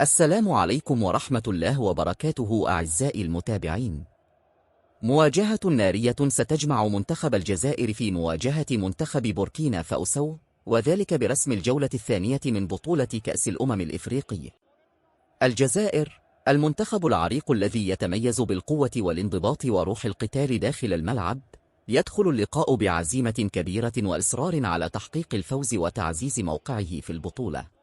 السلام عليكم ورحمة الله وبركاته أعزائي المتابعين. مواجهة نارية ستجمع منتخب الجزائر في مواجهة منتخب بوركينا فاسو، وذلك برسم الجولة الثانية من بطولة كأس الأمم الإفريقي. الجزائر، المنتخب العريق الذي يتميز بالقوة والانضباط وروح القتال داخل الملعب، يدخل اللقاء بعزيمة كبيرة وإصرار على تحقيق الفوز وتعزيز موقعه في البطولة.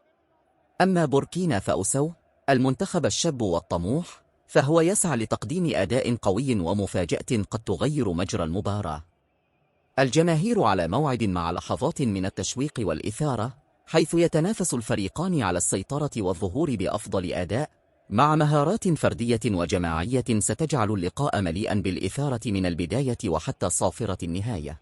أما بوركينا فاسو، المنتخب الشاب والطموح، فهو يسعى لتقديم أداء قوي ومفاجأة قد تغير مجرى المباراة. الجماهير على موعد مع لحظات من التشويق والإثارة، حيث يتنافس الفريقان على السيطرة والظهور بأفضل أداء، مع مهارات فردية وجماعية ستجعل اللقاء مليئا بالإثارة من البداية وحتى صافرة النهاية.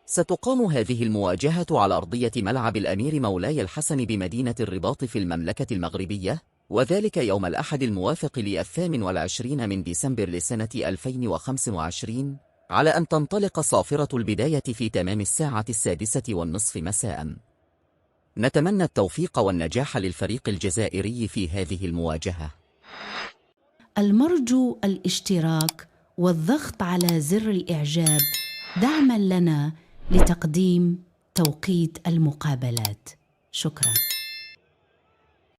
ستقام هذه المواجهة على أرضية ملعب الأمير مولاي الحسن بمدينة الرباط في المملكة المغربية، وذلك يوم الأحد الموافق ل28 من ديسمبر لسنة 2025، على أن تنطلق صافرة البداية في تمام الساعة 6:30 مساء. نتمنى التوفيق والنجاح للفريق الجزائري في هذه المواجهة. المرجو الاشتراك والضغط على زر الإعجاب دعماً لنا لتقديم توقيت المقابلات. شكراً.